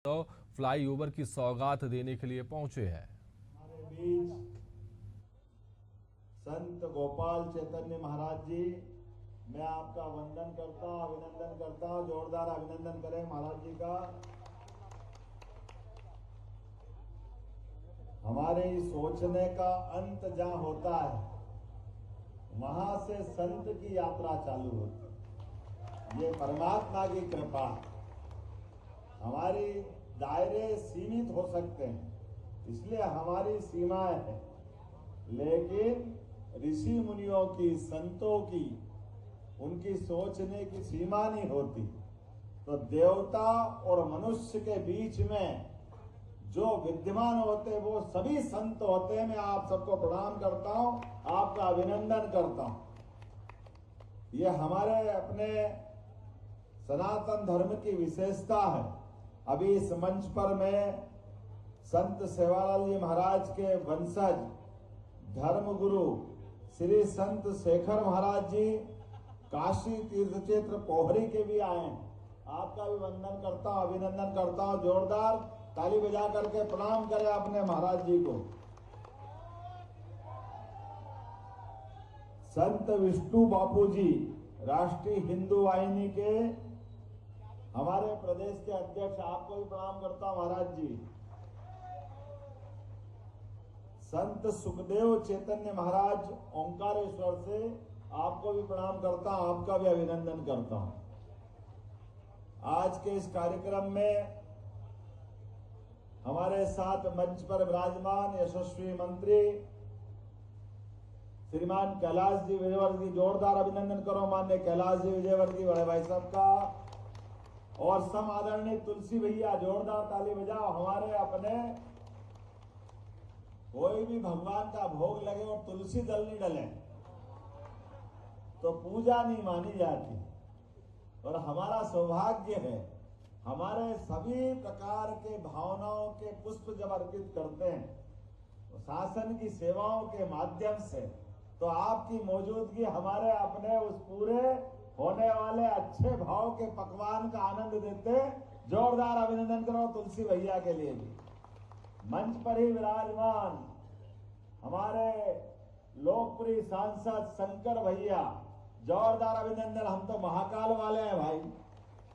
तो फ्लाईओवर की सौगात देने के लिए पहुंचे हैं। हमारे बीच संत गोपाल चैतन्य महाराज जी, मैं आपका वंदन करता हूं, अभिनंदन करता हूं। जोरदार अभिनंदन करें महाराज जी का। हमारे सोचने का अंत जहां होता है वहां से संत की यात्रा चालू होती है। ये परमात्मा की कृपा। हमारी दायरे सीमित हो सकते हैं, इसलिए हमारी सीमाएं हैं, लेकिन ऋषि मुनियों की, संतों की, उनकी सोचने की सीमा नहीं होती। तो देवता और मनुष्य के बीच में जो विद्यमान होते वो सभी संत होते हैं। मैं आप सबको प्रणाम करता हूं, आपका अभिनंदन करता हूं। ये हमारे अपने सनातन धर्म की विशेषता है। अभी इस मंच पर मैं संत सेवालाल जी महाराज के वंशज धर्मगुरु श्री संत शेखर महाराज जी काशी तीर्थ क्षेत्र पोहरी के भी आए हैं। आपका भी वंदन करता हूं, अभिनंदन करता हूं। जोरदार ताली बजा करके प्रणाम करें अपने महाराज जी को। संत विष्णु बापू जी राष्ट्रीय हिंदू वाहिनी के हमारे प्रदेश के अध्यक्ष, आपको भी प्रणाम करता हूं महाराज जी। संत सुखदेव चैतन्य महाराज ओंकारेश्वर से, आपको भी प्रणाम करता हूं, आपका भी अभिनंदन करता हूं। आज के इस कार्यक्रम में हमारे साथ मंच पर विराजमान यशस्वी मंत्री श्रीमान कैलाश जी विजयवर्गीय, जोरदार अभिनंदन करो माननीय कैलाश जी विजयवर्गीय बड़े भाई साहब का। और सम आदरणीय तुलसी भैया, जोरदार ताली बजाओ। हमारे अपने कोई भी भगवान का भोग लगे और तुलसी दल नहीं डले तो पूजा नहीं मानी जाती। और हमारा सौभाग्य है, हमारे सभी प्रकार के भावनाओं के पुष्प जब अर्पित करते हैं तो शासन की सेवाओं के माध्यम से, तो आपकी मौजूदगी हमारे अपने उस पूरे होने वाले अच्छे भाव के पकवान का आनंद देते। जोरदार अभिनंदन करो तुलसी भैया के लिए भी। मंच पर ही विराजमान हमारे लोकप्रिय सांसद शंकर भैया, जोरदार अभिनंदन। हम तो महाकाल वाले हैं भाई,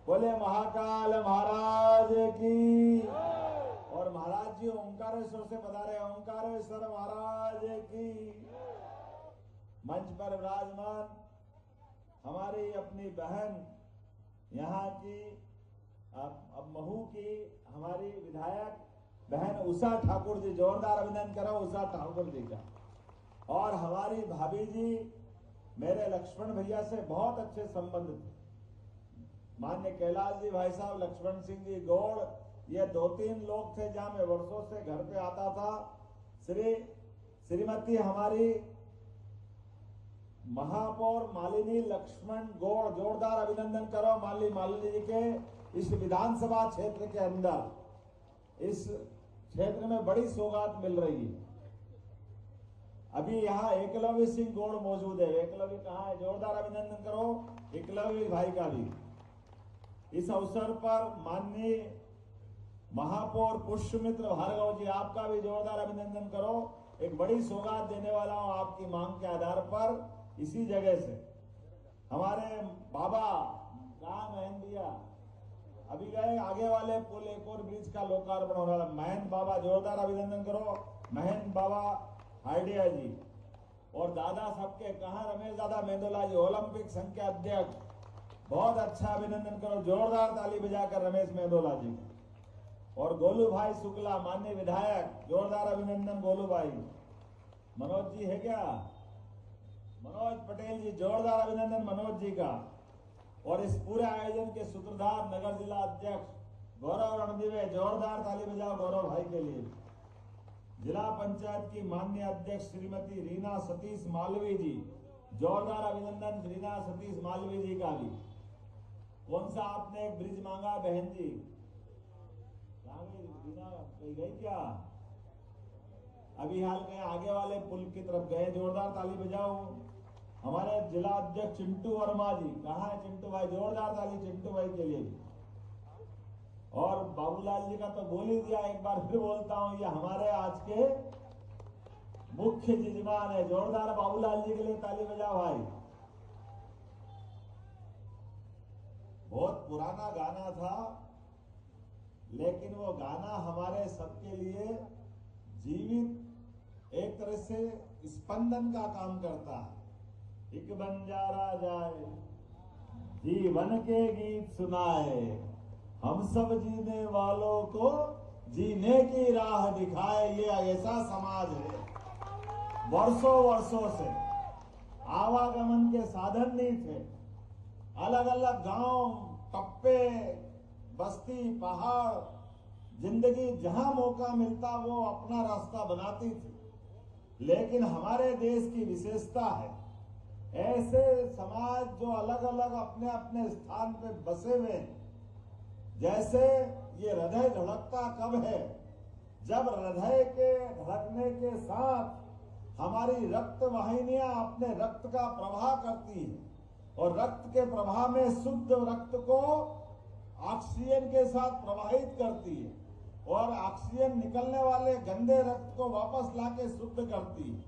बोले महाकाल महाराज की। और महाराज जी ओंकारेश्वर से बता रहे, ओंकारेश्वर महाराज की। मंच पर विराजमान हमारी अपनी बहन, यहाँ की अब महू की हमारी विधायक बहन उषा ठाकुर जी, जोरदार अभिनंदन करो उषा ठाकुर जी का। और हमारी भाभी जी, मेरे लक्ष्मण भैया से बहुत अच्छे संबंध थे। मान्य कैलाश जी भाई साहब, लक्ष्मण सिंह जी गौड़, ये 2-3 लोग थे जहां मैं वर्षों से घर पे आता था। श्रीमती हमारी महापौर मालिनी लक्ष्मण गौड़, जोरदार अभिनंदन करो मालिनी जी के। इस विधानसभा क्षेत्र के अंदर, इस क्षेत्र में बड़ी सौगात मिल रही है। अभी यहाँ एकलव्य सिंह गौड़ मौजूद है। एकलव्य कहाँ है? जोरदार अभिनंदन करो एकलव्य भाई का भी। इस अवसर पर माननीय महापौर पुष्यमित्र भार्गव जी, आपका भी जोरदार अभिनंदन करो। एक बड़ी सौगात देने वाला हूं आपकी मांग के आधार पर। इसी जगह से हमारे बाबा कहाँ महन दिया, अभी गए आगे वाले पुल, एक और ब्रिज का लोकार्पण हो रहा है। महन बाबा, जोरदार अभिनंदन करो महन बाबा हाइडिया जी। और दादा सबके कहाँ, रमेश दादा मेंदोला जी, ओलंपिक संघ के अध्यक्ष, बहुत अच्छा अभिनंदन करो, जोरदार ताली बजाकर रमेश मेंदोला जी। और गोलू भाई शुक्ला, माननीय विधायक, जोरदार अभिनंदन गोलू भाई। मनोज जी है क्या? मनोज पटेल जी, जोरदार अभिनंदन मनोज जी का। और इस पूरे आयोजन के सूत्रधार नगर जिला अध्यक्ष गौरव रणदिवे, जोरदार ताली बजाओ गौरव भाई के लिए। जिला पंचायत की माननीय अध्यक्ष श्रीमती रीना सतीश मालवी जी, जोरदार अभिनंदन रीना सतीश मालवी जी का भी। कौन सा आपने एक ब्रिज मांगा बहन जी? कहाँ गई रीना? कहीं गई क्या? अभी हाल में आगे वाले पुल की तरफ गए, जोरदार ताली बजाओ। हमारे जिला अध्यक्ष चिंटू वर्मा जी, कहाँ है चिंटू भाई? जोरदार ताली चिंटू भाई के लिए। और बाबूलाल जी का तो बोल ही दिया, एक बार फिर बोलता हूं, ये हमारे आज के मुख्य यजमान है। जोरदार बाबूलाल जी के लिए ताली बजाओ भाई। बहुत पुराना गाना था, लेकिन वो गाना हमारे सबके लिए जीवित एक तरह से स्पंदन का काम करता है। एक बंजारा जाए जीवन के गीत सुनाए, हम सब जीने वालों को जीने की राह दिखाए। ये ऐसा समाज है, वर्षों वर्षों से आवागमन के साधन नहीं थे, अलग अलग गांव, टप्पे, बस्ती, पहाड़, जिंदगी जहां मौका मिलता वो अपना रास्ता बनाती थी। लेकिन हमारे देश की विशेषता है, ऐसे समाज जो अलग अलग अपने अपने स्थान पे बसे हुए हैं। जैसे ये हृदय धड़कता कब है, जब हृदय के धड़कने के साथ हमारी रक्त वाहिनियां अपने रक्त का प्रवाह करती है, और रक्त के प्रवाह में शुद्ध रक्त को ऑक्सीजन के साथ प्रवाहित करती है, और ऑक्सीजन निकलने वाले गंदे रक्त को वापस लाके शुद्ध करती है।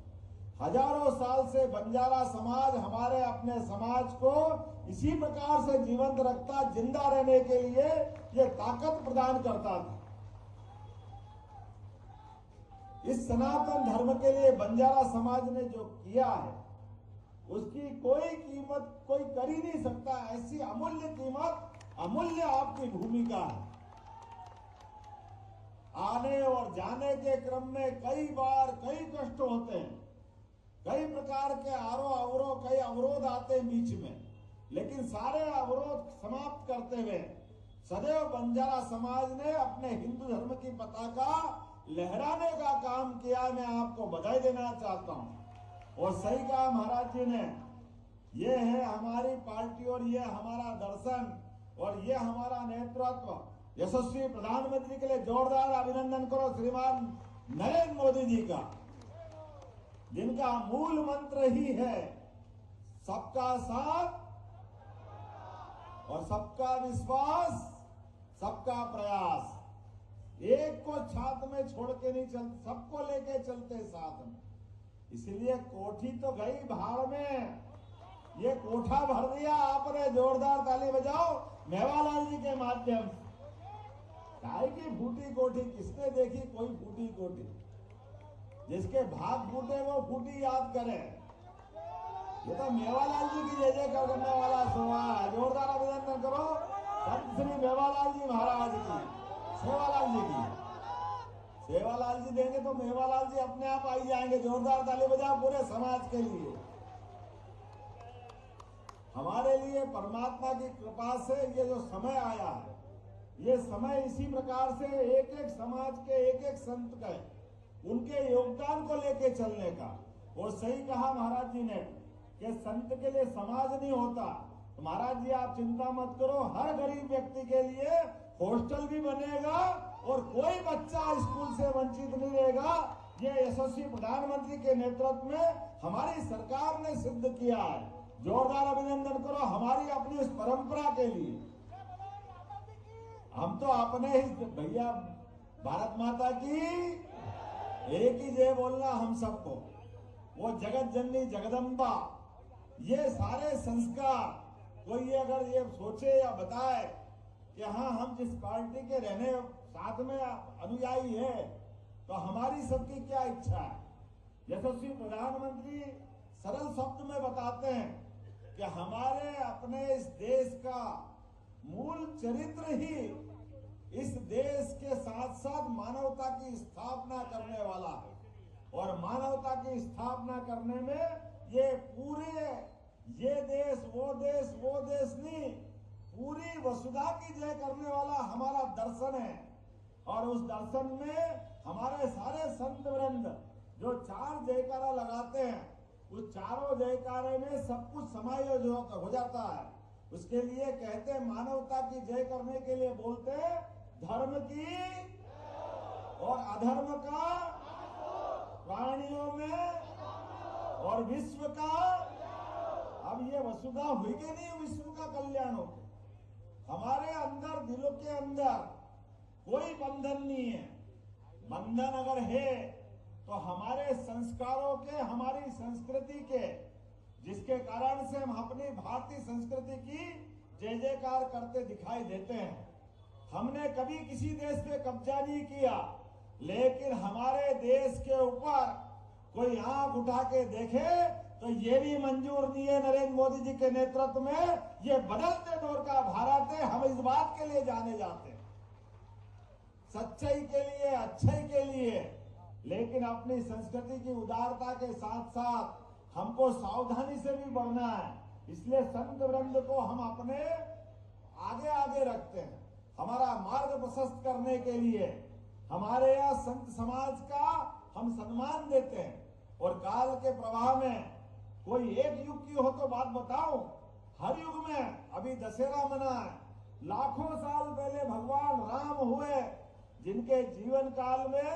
हजारों साल से बंजारा समाज हमारे अपने समाज को इसी प्रकार से जीवंत रखता, जिंदा रहने के लिए ये ताकत प्रदान करता था। इस सनातन धर्म के लिए बंजारा समाज ने जो किया है, उसकी कोई कीमत कोई कर ही नहीं सकता। ऐसी अमूल्य कीमत, अमूल्य आपकी भूमिका है। आने और जाने के क्रम में कई बार कई कष्ट होते हैं, कई प्रकार के अवरोध, कई अवरोध आते हैं बीच में, लेकिन सारे अवरोध समाप्त करते हुए सदैव बंजारा समाज ने अपने हिंदू धर्म की पताका लहराने का काम किया। मैं आपको बधाई देना चाहता हूं। और सही कहा महाराज जी ने, ये है हमारी पार्टी और ये हमारा दर्शन और ये हमारा नेतृत्व। यशस्वी प्रधानमंत्री के लिए जोरदार अभिनंदन करो श्रीमान नरेंद्र मोदी जी का, जिनका मूल मंत्र ही है सबका साथ और सबका विश्वास, सबका प्रयास। एक को छात में छोड़ के नहीं चलते, सबको लेके चलते साथ में। इसलिए कोठी तो गई भाड़ में, ये कोठा भर दिया आपने। जोरदार ताली बजाओ मेवालाल जी के माध्यम से। काय की फूटी कोठी किसने देखी? कोई फूटी कोठी, जिसके भाग फूटे वो फूटी याद करे। ये तो मेवालाल जी की जय जय करने वाला सभा है। जोरदार अभिनंदन करो संत श्री मेवालाल जी महाराज की, सेवालाल जी की। सेवालाल जी देंगे तो मेवालाल जी अपने आप आई जाएंगे। जोरदार ताली बजाओ पूरे समाज के लिए। हमारे लिए परमात्मा की कृपा से ये जो समय आया है, ये समय इसी प्रकार से एक एक समाज के एक एक संत का, उनके योगदान को लेके चलने का। और सही कहा महाराज जी ने कि संत के लिए समाज नहीं होता। तो महाराज जी आप चिंता मत करो, हर गरीब व्यक्ति के लिए हॉस्टल भी बनेगा और कोई बच्चा स्कूल से वंचित नहीं रहेगा। ये यशस्वी प्रधानमंत्री के नेतृत्व में हमारी सरकार ने सिद्ध किया है। जोरदार अभिनंदन करो हमारी अपनी इस परंपरा के लिए। हम तो अपने ही भैया, भारत माता की एक ही जय बोलना हम सबको। वो जगत जननी जगदम्बा, ये सारे संस्कार कोई अगर ये सोचे या बताए कि हाँ हम जिस पार्टी के रहने साथ में अनुयायी है, तो हमारी सबकी क्या इच्छा है। यशस्वी प्रधानमंत्री सरल शब्द में बताते हैं कि हमारे अपने इस देश का मूल चरित्र ही इस देश के साथ साथ मानवता की स्थापना करने वाला है। और मानवता की स्थापना करने में ये पूरे ये देश वो देश नहीं, पूरी वसुधा की जय करने वाला हमारा दर्शन है। और उस दर्शन में हमारे सारे संत वृंद जो चार जयकारा लगाते हैं, उस चारों जयकारे में सब कुछ समायोजित हो जाता है। उसके लिए कहते हैं मानवता की जय करने के लिए बोलते हैं धर्म की और अधर्म का, प्राणियों में और विश्व का। अब ये वसुधा हुई कि नहीं, विश्व का कल्याण हो। हमारे अंदर, दिलों के अंदर कोई बंधन नहीं है। बंधन अगर है तो हमारे संस्कारों के, हमारी संस्कृति के, जिसके कारण से हम अपनी भारतीय संस्कृति की जय जयकार करते दिखाई देते हैं। हमने कभी किसी देश पे कब्जा नहीं किया, लेकिन हमारे देश के ऊपर कोई आंख उठा के देखे तो ये भी मंजूर नहीं है। नरेंद्र मोदी जी के नेतृत्व में ये बदलते दौर का भारत है। हम इस बात के लिए जाने जाते हैं, सच्चाई के लिए, अच्छाई के लिए, लेकिन अपनी संस्कृति की उदारता के साथ साथ हमको सावधानी से भी बढ़ना है। इसलिए संत वृंद को हम अपने आगे आगे रखते हैं, हमारा मार्ग प्रशस्त करने के लिए। हमारे यहाँ संत समाज का हम सम्मान देते हैं। और काल के प्रवाह में कोई एक युग की हो तो बात बताओ, हर युग में अभी दशहरा मना है, लाखों साल पहले भगवान राम हुए, जिनके जीवन काल में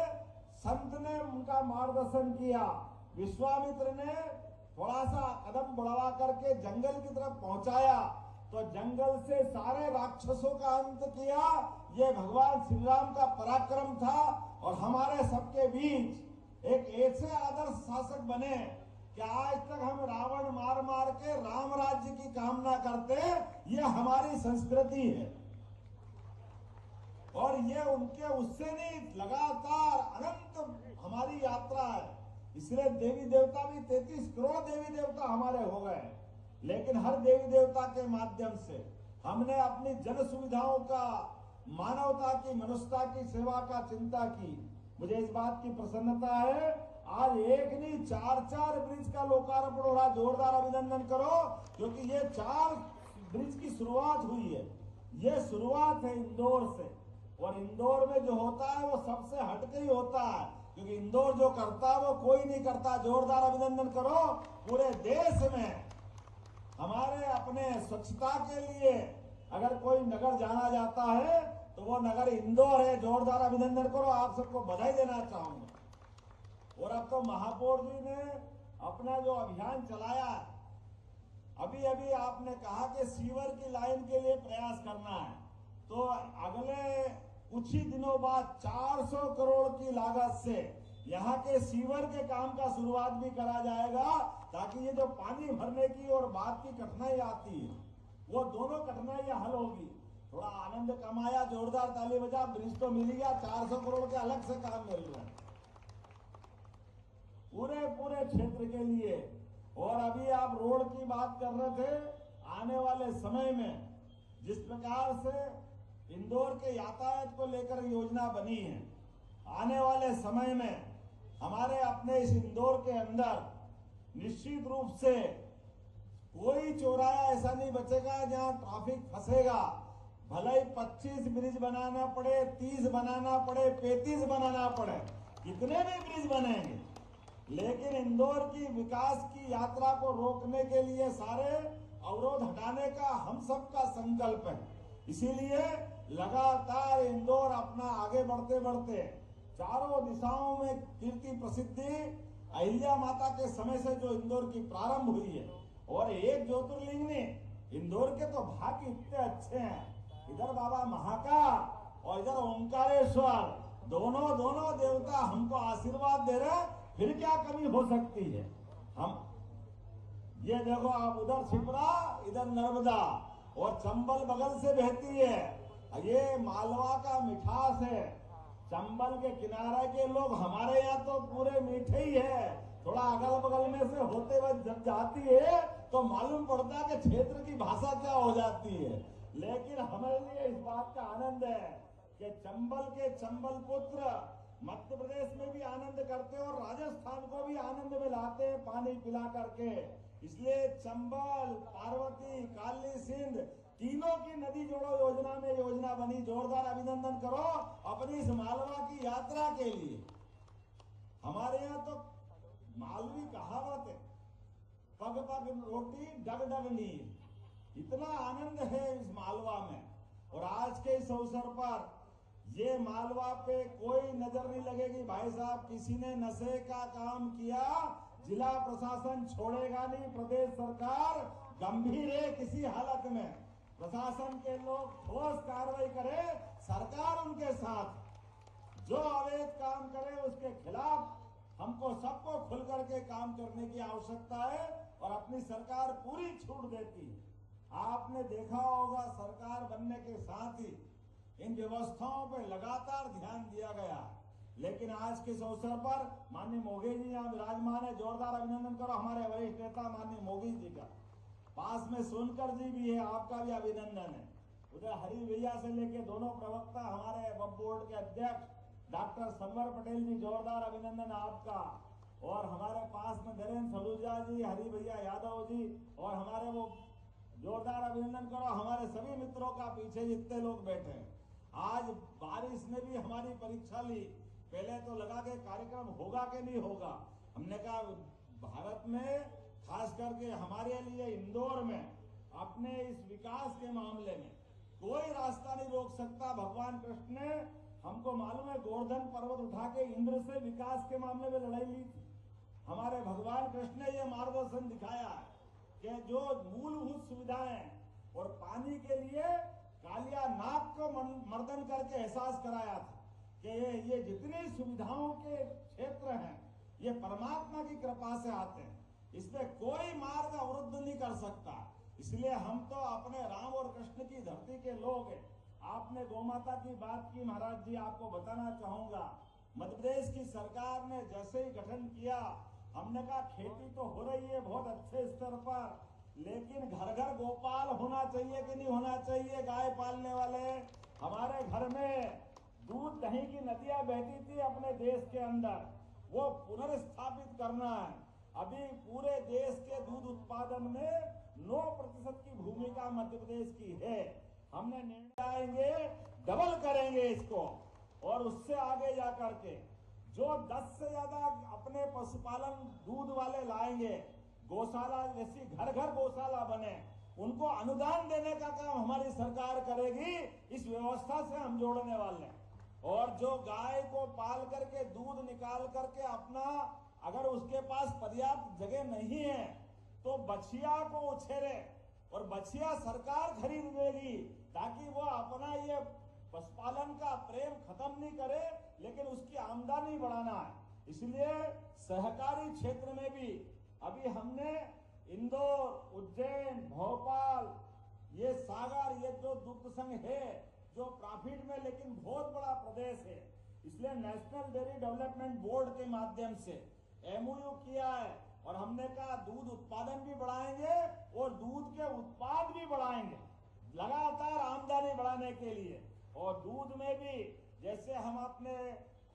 संत ने उनका मार्गदर्शन किया। विश्वामित्र ने थोड़ा सा कदम बढ़वा करके जंगल की तरफ पहुंचाया तो जंगल से सारे राक्षसों का अंत किया। ये भगवान श्री राम का पराक्रम था। और हमारे सबके बीच एक ऐसे आदर्श शासक बने कि आज तक हम रावण मार मार के राम राज्य की कामना करते हैं। ये हमारी संस्कृति है और ये उनके उससे नहीं, लगातार अनंत हमारी यात्रा है। इसलिए देवी देवता भी 33 करोड़ देवी देवता हमारे हो गए, लेकिन हर देवी देवता के माध्यम से हमने अपनी जन सुविधाओं का, मानवता की, मनुष्यता की सेवा का चिंता की। मुझे इस बात की प्रसन्नता है, आज एक नहीं 4 ब्रिज का लोकार्पण हो रहा। जोरदार अभिनंदन करो, क्योंकि ये 4 ब्रिज की शुरुआत हुई है। ये शुरुआत है इंदौर से, और इंदौर में जो होता है वो सबसे हटके ही होता है, क्योंकि इंदौर जो करता है वो कोई नहीं करता। जोरदार अभिनंदन करो। पूरे देश में हमारे अपने स्वच्छता के लिए अगर कोई नगर जाना जाता है तो वो नगर इंदौर है। जोरदार अभिनंदन करो, आप सबको बधाई देना चाहूंगा। और अब तो महापौर जी ने अपना जो अभियान चलाया, अभी अभी आपने कहा कि सीवर की लाइन के लिए प्रयास करना है, तो अगले कुछ ही दिनों बाद 400 करोड़ की लागत से यहाँ के सीवर के काम का शुरुआत भी करा जाएगा, ताकि ये जो पानी भरने की और बात की कठिनाई आती है, वो दोनों कठिनाइयां हल होगी। थोड़ा आनंद कमाया, जोरदार ताली बजा। ब्रिज तो मिल गया, 400 करोड़ के अलग से काम मिल रहा है पूरे क्षेत्र के लिए। और अभी आप रोड की बात कर रहे थे, आने वाले समय में जिस प्रकार से इंदौर के यातायात को लेकर योजना बनी है, आने वाले समय में हमारे अपने इस इंदौर के अंदर निश्चित रूप से कोई चौराहा ऐसा नहीं बचेगा जहां ट्रैफिक फंसेगा। भले ही 25 ब्रिज बनाना पड़े, 30 बनाना पड़े, 35 बनाना पड़े, कितने भी ब्रिज बनेंगे, लेकिन इंदौर की विकास की यात्रा को रोकने के लिए सारे अवरोध हटाने का हम सबका संकल्प है। इसीलिए लगातार इंदौर अपना आगे बढ़ते बढ़ते चारों दिशाओं में कीर्ति प्रसिद्धि अहिल्या माता के समय से जो इंदौर की प्रारंभ हुई है, और एक ज्योतिर्लिंग ने इंदौर के तो भाग्य इतने अच्छे हैं, इधर बाबा महाकाल और इधर ओंकारेश्वर, दोनों देवता हमको आशीर्वाद दे रहे हैं। फिर क्या कमी हो सकती है। हम ये देखो, आप उधर शिप्रा, इधर नर्मदा, और चंबल बगल से बहती है। ये मालवा का मिठास है। चंबल के किनारे के लोग हमारे यहाँ तो पूरे मीठे ही है, थोड़ा अगल बगल में से होते हुए जब जाती है तो मालूम पड़ता है कि क्षेत्र की भाषा क्या हो जाती है। लेकिन हमारे लिए इस बात का आनंद है कि चंबल के चंबल पुत्र मध्य प्रदेश में भी आनंद करते हैं और राजस्थान को भी आनंद में लाते हैं पानी पिला करके। इसलिए चंबल, पार्वती, काली सिंध तीनों की नदी जोड़ो योजना में योजना बनी। जोरदार अभिनंदन करो अपनी इस मालवा की यात्रा के लिए। हमारे यहाँ तो मालवी कहावत है, पग पग रोटी डग डग नीर। इतना आनंद है इस मालवा में। और आज के इस अवसर पर ये मालवा पे कोई नजर नहीं लगेगी। भाई साहब, किसी ने नशे का काम किया, जिला प्रशासन छोड़ेगा नहीं। प्रदेश सरकार गंभीर है किसी हालत में। प्रशासन के लोग ठोस कार्रवाई करे, सरकार उनके साथ, जो अवैध काम करे उसके खिलाफ हमको सबको खुल करके काम करने की आवश्यकता है और अपनी सरकार पूरी छूट देती है। आपने देखा होगा सरकार बनने के साथ ही इन व्यवस्थाओं पर लगातार ध्यान दिया गया, लेकिन आज के इस अवसर पर माननीय मोगी जी यहाँ विराजमान है, जोरदार अभिनंदन करो हमारे वरिष्ठ नेता माननीय मोगी जी का। पास में सोनकर जी भी है, आपका भी अभिनंदन है। उधर हरी भैया से लेके दोनों प्रवक्ता हमारे वक्फ बोर्ड के अध्यक्ष डॉक्टर संवर पटेल जी, जोरदार अभिनंदन आपका। और हमारे पास में धीरेन्द्र सलूजा जी, हरी भैया यादव जी, और हमारे वो जोरदार अभिनंदन करो हमारे सभी मित्रों का, पीछे जितने लोग बैठे हैं। आज बारिश ने भी हमारी परीक्षा ली। पहले तो लगा के कार्यक्रम होगा कि नहीं होगा। हमने कहा भारत में खास करके हमारे लिए इंदौर में अपने इस विकास के मामले में कोई रास्ता नहीं रोक सकता। भगवान कृष्ण ने हमको मालूम है गोवर्धन पर्वत उठा के इंद्र से विकास के मामले में लड़ाई ली थी। हमारे भगवान कृष्ण ने यह मार्गदर्शन दिखाया है कि जो मूलभूत सुविधाएं और पानी के लिए कालिया नाग को मर्दन करके एहसास कराया था कि ये जितनी सुविधाओं के क्षेत्र हैं ये परमात्मा की कृपा से आते हैं, इसमें कोई मार्ग अवरुद्ध नहीं कर सकता। इसलिए हम तो अपने राम और कृष्ण की धरती के लोग हैं। आपने गौमाता की बात की महाराज जी, आपको बताना चाहूंगा मध्य प्रदेश की सरकार ने जैसे ही गठन किया, हमने कहा खेती तो हो रही है बहुत अच्छे स्तर पर, लेकिन घर घर गोपाल होना चाहिए कि नहीं होना चाहिए। गाय पालने वाले, हमारे घर में दूध दही की नदियां बहती थी अपने देश के अंदर, वो पुनर्स्थापित करना है। अभी पूरे देश के दूध उत्पादन में 9% की भूमिका मध्य प्रदेश की है। हमने निर्णय आएंगे, डबल करेंगे इसको, और उससे आगे जाकर के जो 10 से ज्यादा अपने पशुपालन दूध वाले लाएंगे, गौशाला जैसी घर घर गौशाला बने, उनको अनुदान देने का काम हमारी सरकार करेगी। इस व्यवस्था से हम जोड़ने वाले हैं। और जो गाय को पाल करके दूध निकाल करके अपना, अगर उसके पास पर्याप्त जगह नहीं है तो बछिया को उछेरे, और बछिया सरकार खरीद देगी ताकि वो अपना ये पशुपालन का प्रेम खत्म नहीं करे, लेकिन उसकी आमदनी बढ़ाना है। इसलिए सहकारी क्षेत्र में भी अभी हमने इंदौर, उज्जैन, भोपाल, ये सागर, ये जो दुग्ध संघ है जो प्रॉफिट में लेकिन बहुत बड़ा प्रदेश है, इसलिए नेशनल डेयरी डेवलपमेंट बोर्ड के माध्यम से एमओयू किया है। और हमने कहा दूध उत्पादन भी बढ़ाएंगे और दूध के उत्पाद भी बढ़ाएंगे, लगातार आमदनी बढ़ाने के लिए। और दूध में भी जैसे हम अपने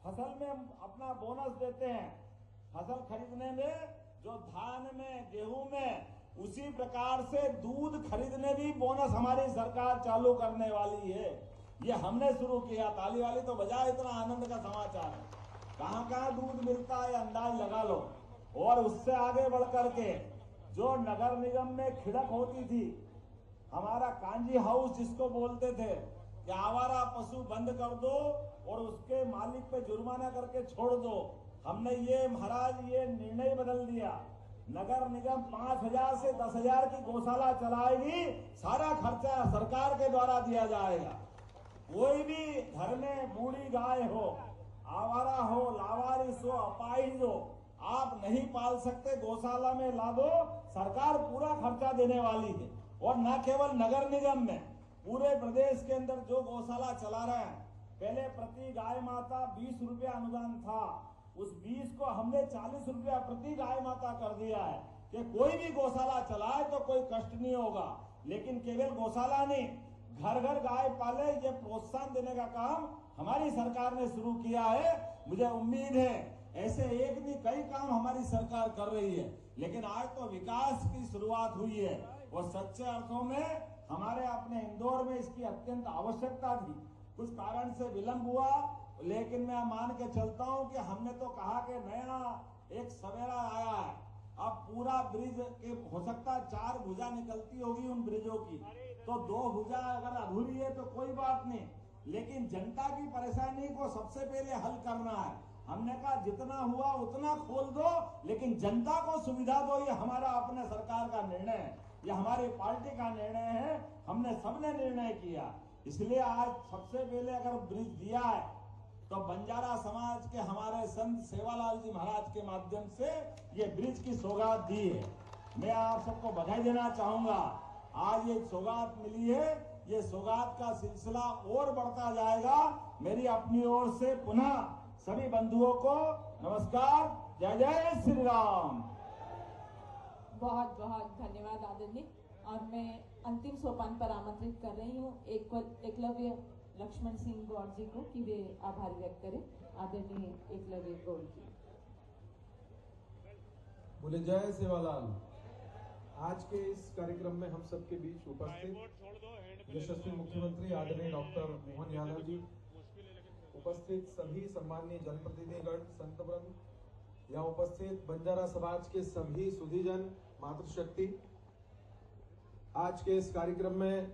फसल में अपना बोनस देते हैं, फसल खरीदने में, जो धान में, गेहूं में, उसी प्रकार से दूध खरीदने भी बोनस हमारी सरकार चालू करने वाली है। ये हमने शुरू किया। ताली वाली तो बजाय, इतना आनंद का समाचार है। कहां कहां दूध मिलता है अंदाज लगा लो। और उससे आगे बढ़ करके जो नगर निगम में खिड़क होती थी, हमारा कांजी हाउस जिसको बोलते थे कि आवारा पशु बंद कर दो और उसके मालिक पे जुर्माना करके छोड़ दो, हमने ये महाराज ये निर्णय बदल दिया। नगर निगम 5,000 से 10,000 की गौशाला चलाएगी, सारा खर्चा सरकार के द्वारा दिया जाएगा। कोई भी घर में बूढ़ी गाय हो, आवारा हो, लावारिस हो, अपाहिज हो, आप नहीं पाल सकते, गौशाला में ला दो, सरकार पूरा खर्चा देने वाली है। और न केवल नगर निगम में, पूरे प्रदेश के अंदर जो गौशाला चला रहे हैं, पहले प्रति गाय माता 20 रुपया अनुदान था, उस 20 को हमने 40 रुपया प्रति गाय माता कर दिया है कि कोई भी गौशाला चलाए तो कोई कष्ट नहीं होगा। लेकिन केवल गौशाला नहीं, घर घर गाय पाले, ये प्रोत्साहन देने का काम हमारी सरकार ने शुरू किया है। मुझे उम्मीद है ऐसे एक नहीं कई काम हमारी सरकार कर रही है। लेकिन आज तो विकास की शुरुआत हुई है और सच्चे अर्थों में हमारे अपने इंदौर में इसकी अत्यंत आवश्यकता थी। कुछ कारण से विलंब हुआ, लेकिन मैं मान के चलता हूं कि हमने तो कहा कि नया एक सवेरा आया है। अब पूरा ब्रिज के हो सकता 4 भुजा निकलती होगी उन ब्रिजों की, तो 2 भुजा अगर अधूरी है तो कोई बात नहीं, लेकिन जनता की परेशानी को सबसे पहले हल करना है। हमने कहा जितना हुआ उतना खोल दो, लेकिन जनता को सुविधा दो। ये हमारा अपने सरकार का निर्णय है, ये हमारी पार्टी का निर्णय है, हमने सबने निर्णय किया। इसलिए आज सबसे पहले अगर ब्रिज दिया है तो बंजारा समाज के हमारे संत सेवालाल जी महाराज के माध्यम से ये ब्रिज की सौगात दी है। मैं आप सबको बधाई देना चाहूंगा। आज ये सौगात मिली है, ये सौगात का सिलसिला और बढ़ता जाएगा। मेरी अपनी ओर से पुनः सभी बंधुओं को नमस्कार, जय जय श्री राम। बहुत बहुत धन्यवाद आदरणीय। और मैं अंतिम सोपान पर आमंत्रित कर रही हूँ एकलव्य लक्ष्मण सिंह गौड़ जी को कि वे आभार व्यक्त करें। आदरणीय एकलव्य गौड़ जी। बोले जय सेवालाल। आज के इस कार्यक्रम में हम सबके बीच उपस्थित यशस्वी मुख्यमंत्री आदरणीय डॉक्टर मोहन यादव जी, उपस्थित सभी सम्माननीय जनप्रतिनिधिगण, संतवृंद, यहाँ उपस्थित बंजारा समाज के सभी सुधीजन, मातृशक्ति, आज के इस कार्यक्रम में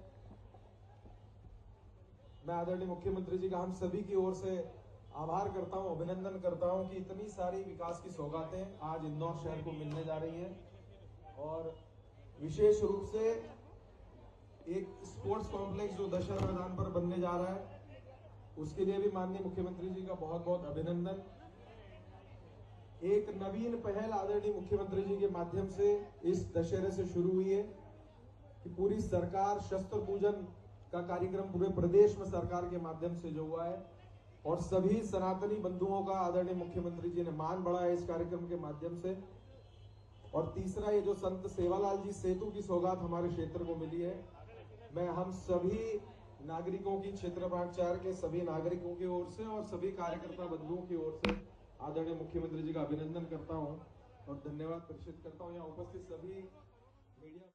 मैं आदरणीय मुख्यमंत्री जी का हम सभी की ओर से आभार करता हूं, अभिनंदन करता हूं कि इतनी सारी विकास की सौगातें आज इंदौर शहर को मिलने जा रही हैं। और विशेष रूप से एक स्पोर्ट्स कॉम्प्लेक्स जो दशहरा मैदान पर बनने जा रहा है, उसके लिए भी माननीय मुख्यमंत्री जी का बहुत बहुत अभिनंदन। एक नवीन पहल आदरणीय मुख्यमंत्री जी के माध्यम से इस दशहरे से शुरू हुई है कि पूरी सरकार शस्त्र पूजन का कार्यक्रम पूरे प्रदेश में सरकार के माध्यम से जो हुआ है, और सभी सनातनी बंधुओं का आदरणीय मुख्यमंत्री जी ने मान बढ़ाया इस कार्यक्रम के माध्यम से। और तीसरा, ये जो संत सेवालाल जी सेतु की सौगात हमारे क्षेत्र को मिली है, मैं हम सभी नागरिकों की, क्षेत्र 4 के सभी नागरिकों की ओर से और सभी कार्यकर्ता बंधुओं की ओर से आदरणीय मुख्यमंत्री जी का अभिनंदन करता हूं और धन्यवाद प्रेषित करता हूं। यहाँ उपस्थित सभी मीडिया